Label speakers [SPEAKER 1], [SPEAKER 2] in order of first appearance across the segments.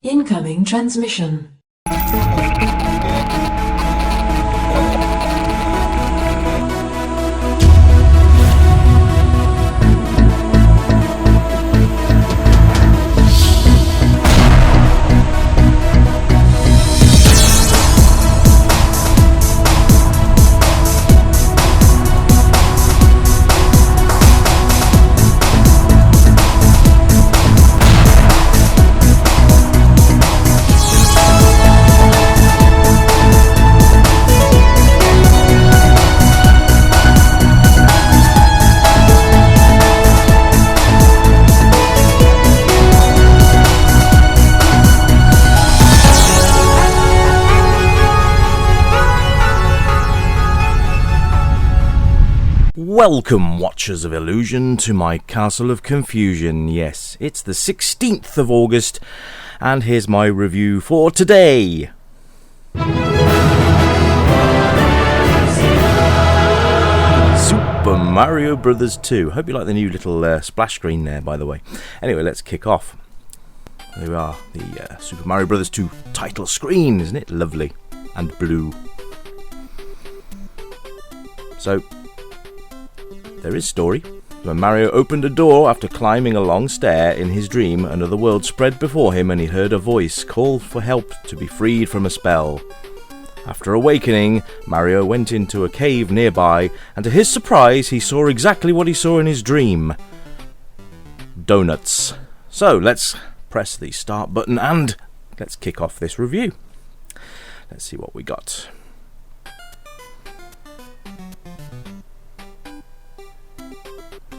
[SPEAKER 1] Incoming transmission.
[SPEAKER 2] Welcome, Watchers of Illusion, to my Castle of Confusion. Yes, it's the 16th of August, and here's my review for today. Super Mario Bros. 2. Hope you like the new little splash screen there, by the way. Anyway, let's kick off. There we are, the Super Mario Bros. 2 title screen. Isn't it lovely? And blue. So, there is story. When Mario opened a door after climbing a long stair in his dream, another world spread before him and he heard a voice call for help to be freed from a spell. After awakening, Mario went into a cave nearby, and to his surprise he saw exactly what he saw in his dream. Donuts. So let's press the start button and let's kick off this review. Let's see what we got.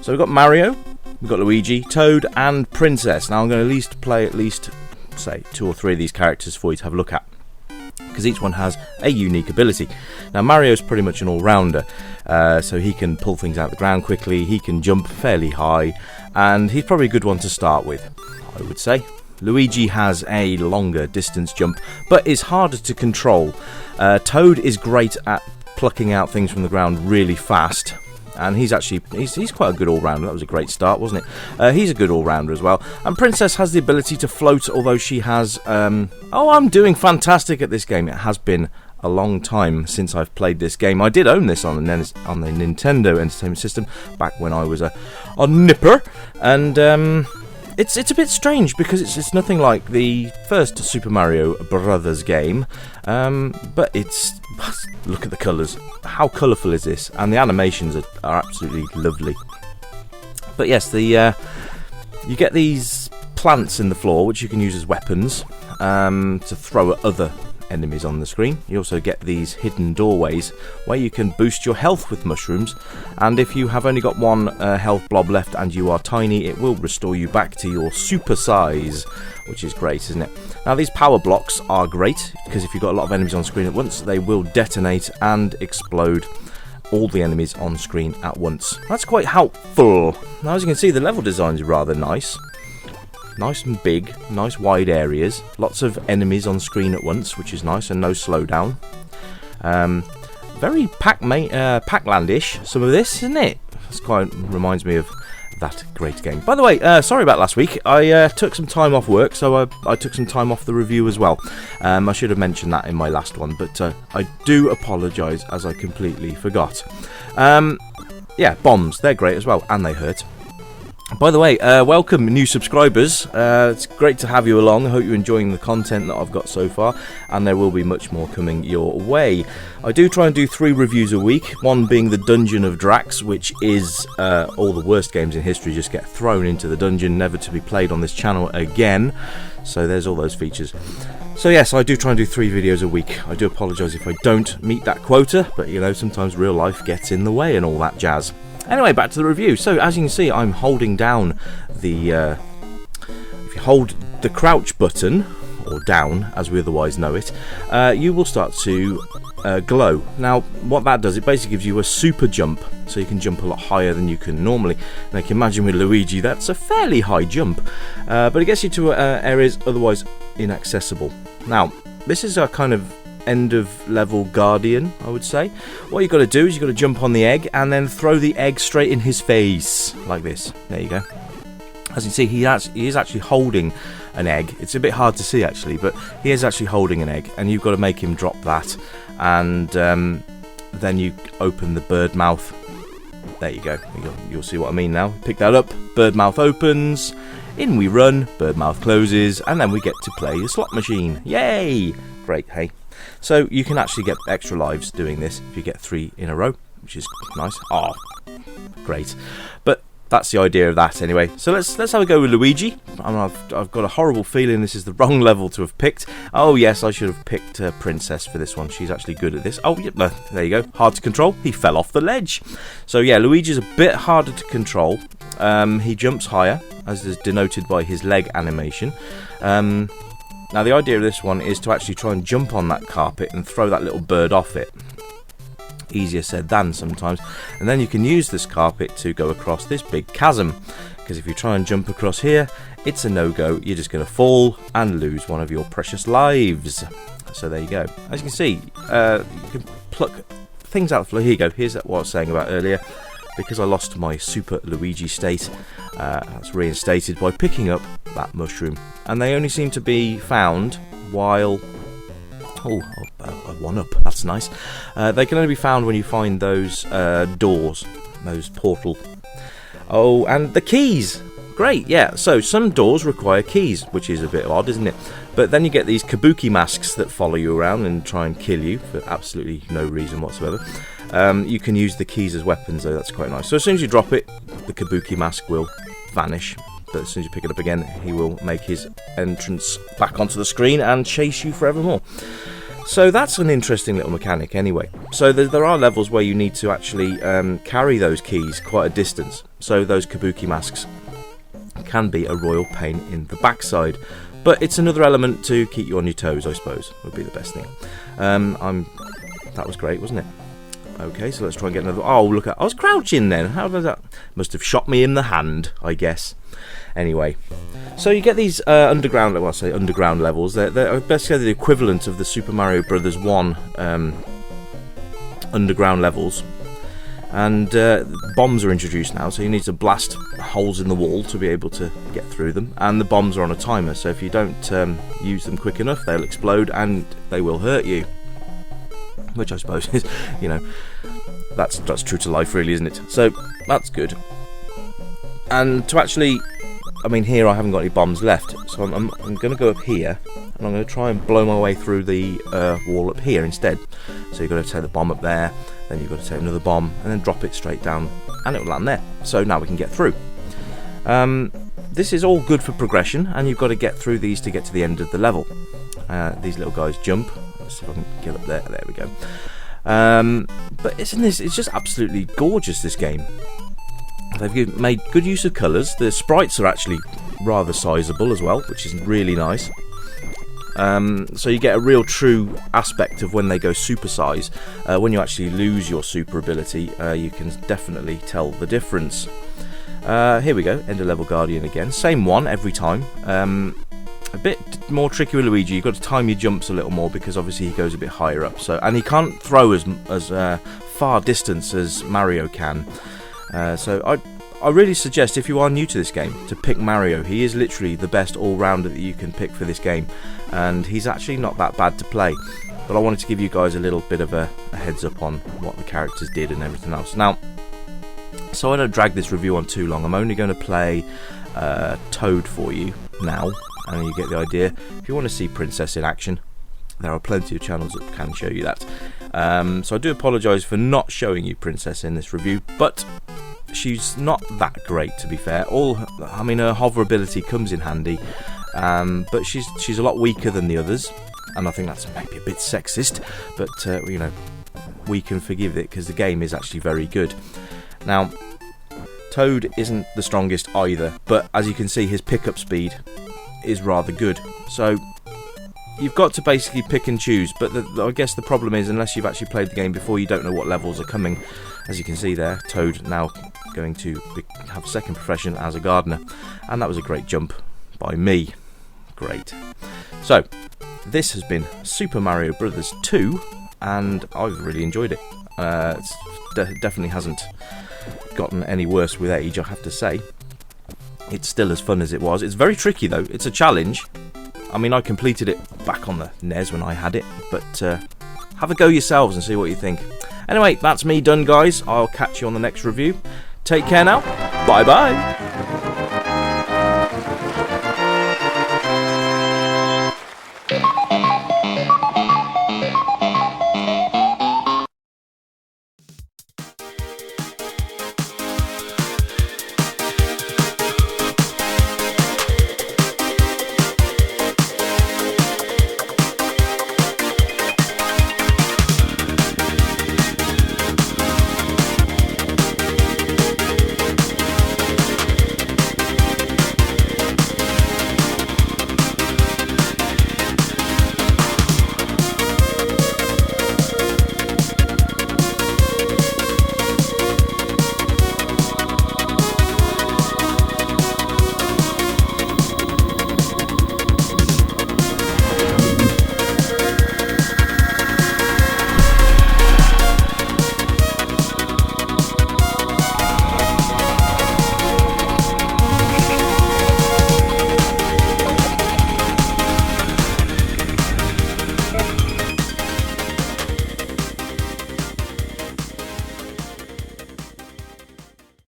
[SPEAKER 2] So we've got Mario, we've got Luigi, Toad and Princess. Now I'm going to play at least, say, 2 or 3 of these characters for you to have a look at, because each one has a unique ability. Now Mario's pretty much an all-rounder, so he can pull things out of the ground quickly, he can jump fairly high, and he's probably a good one to start with, I would say. Luigi has a longer distance jump, but is harder to control. Toad is great at plucking out things from the ground really fast. And he's quite a good all-rounder. That was a great start, wasn't it? He's a good all-rounder as well. And Princess has the ability to float, although she has... I'm doing fantastic at this game. It has been a long time since I've played this game. I did own this on the Nintendo Entertainment System back when I was a nipper. And it's a bit strange because it's nothing like the first Super Mario Brothers game. But it's... Look at the colours. How colourful is this? And the animations are absolutely lovely. But yes, you get these plants in the floor which you can use as weapons to throw at other enemies on the screen. You also get these hidden doorways where you can boost your health with mushrooms, and if you have only got one health blob left and you are tiny, it will restore you back to your super size, which is great, isn't it? Now these power blocks are great because if you've got a lot of enemies on screen at once, they will detonate and explode all the enemies on screen at once. That's quite helpful. Now as you can see, the level design is rather nice. Nice and big, nice wide areas, lots of enemies on screen at once, which is nice, and no slowdown. Very Pac-Landish, some of this, isn't it? This quite reminds me of that great game. By the way, sorry about last week. I took some time off work, so I took some time off the review as well. I should have mentioned that in my last one, but I do apologise as I completely forgot. Yeah, bombs, they're great as well, and they hurt. By the way, welcome new subscribers. It's great to have you along. I hope you're enjoying the content that I've got so far, and there will be much more coming your way. I do try and do 3 reviews a week, one being the Dungeon of Drax, which is all the worst games in history just get thrown into the dungeon, never to be played on this channel again. So there's all those features. So yes, I do try and do 3 videos a week. I do apologise if I don't meet that quota, but you know, sometimes real life gets in the way and all that jazz. Anyway, back to the review. So, as you can see, I'm holding down the... if you hold the crouch button, or down, as we otherwise know it, you will start to glow. Now, what that does, it basically gives you a super jump, so you can jump a lot higher than you can normally. Now, you can imagine with Luigi, that's a fairly high jump, but it gets you to areas otherwise inaccessible. Now, this is a kind of end of level guardian, I would say. What you've got to do is you've got to jump on the egg and then throw the egg straight in his face like this. There you go. As you can see, he is actually holding an egg. It's a bit hard to see actually, but he is actually holding an egg, and you've got to make him drop that, and then you open the bird mouth. There you go. You'll see what I mean now. Pick that up, bird mouth opens, in we run, bird mouth closes, and then we get to play the slot machine. Yay! Great, hey. So you can actually get extra lives doing this if you get 3 in a row, which is nice. Oh, great. But that's the idea of that anyway. So let's have a go with Luigi. I've got a horrible feeling this is the wrong level to have picked. Oh yes, I should have picked Princess for this one. She's actually good at this. Oh yep, there you go. Hard to control. He fell off the ledge. So yeah, Luigi's a bit harder to control. He jumps higher, as is denoted by his leg animation. Now the idea of this one is to actually try and jump on that carpet and throw that little bird off it. Easier said than sometimes. And then you can use this carpet to go across this big chasm, because if you try and jump across here, it's a no-go. You're just going to fall and lose one of your precious lives. So there you go. As you can see, you can pluck things out of the floor. Here you go. Here's what I was saying about earlier. Because I lost my Super Luigi state, that's reinstated by picking up that mushroom. And they only seem to be found while... Oh, a 1-up, that's nice. They can only be found when you find those doors, those portal. Oh, and the keys! Great, yeah. So some doors require keys, which is a bit odd, isn't it? But then you get these kabuki masks that follow you around and try and kill you for absolutely no reason whatsoever. You can use the keys as weapons, though. That's quite nice. So as soon as you drop it, the kabuki mask will vanish. But as soon as you pick it up again, he will make his entrance back onto the screen and chase you forevermore. So that's an interesting little mechanic anyway. So there are levels where you need to actually carry those keys quite a distance. So those kabuki masks can be a royal pain in the backside. But it's another element to keep you on your toes, I suppose, would be the best thing. That was great, wasn't it? Okay, so let's try and get another... Oh, look, I was crouching then. How does that... Must have shot me in the hand, I guess. Anyway, so you get these underground levels. They're basically the equivalent of the Super Mario Brothers 1 underground levels. And bombs are introduced now, so you need to blast holes in the wall to be able to get through them. And the bombs are on a timer, so if you don't use them quick enough, they'll explode and they will hurt you. Which I suppose is, that's true to life really, isn't it? So that's good. And to actually, here I haven't got any bombs left, so I'm going to go up here, and I'm going to try and blow my way through the wall up here instead. So you've got to take the bomb up there, then you've got to take another bomb, and then drop it straight down, and it will land there. So now we can get through. This is all good for progression, and you've got to get through these to get to the end of the level. These little guys jump. Let's see if I can get up there. There we go. But it's just absolutely gorgeous, this game. They've made good use of colours. The sprites are actually rather sizable as well, which is really nice. So you get a real true aspect of when they go super size. When you actually lose your super ability, you can definitely tell the difference. Here we go, End of Level Guardian again. Same one every time. A bit more tricky with Luigi. You've got to time your jumps a little more because obviously he goes a bit higher up. And he can't throw as far distance as Mario can. So I really suggest, if you are new to this game, to pick Mario. He is literally the best all-rounder that you can pick for this game, and he's actually not that bad to play. But I wanted to give you guys a little bit of a heads up on what the characters did and everything else. Now, so I don't drag this review on too long, I'm only going to play Toad for you now, and you get the idea. If you want to see Princess in action, there are plenty of channels that can show you that. So I do apologise for not showing you Princess in this review, but she's not that great, to be fair. Her hover ability comes in handy, but she's a lot weaker than the others, and I think that's maybe a bit sexist, but we can forgive it because the game is actually very good. Now, Toad isn't the strongest either, but as you can see, his pickup speed is rather good. So you've got to basically pick and choose, but I guess the problem is, unless you've actually played the game before, you don't know what levels are coming. As you can see there, Toad now going to have second profession as a gardener, and that was a great jump by me. Great. So this has been Super Mario Brothers 2, and I've really enjoyed it. It definitely hasn't gotten any worse with age, I have to say. it's still as fun as it was. It's very tricky though, it's a challenge. I mean, I completed it back on the NES when I had it, but have a go yourselves and see what you think. Anyway, that's me done, guys. I'll catch you on the next review. Take care now. Bye bye.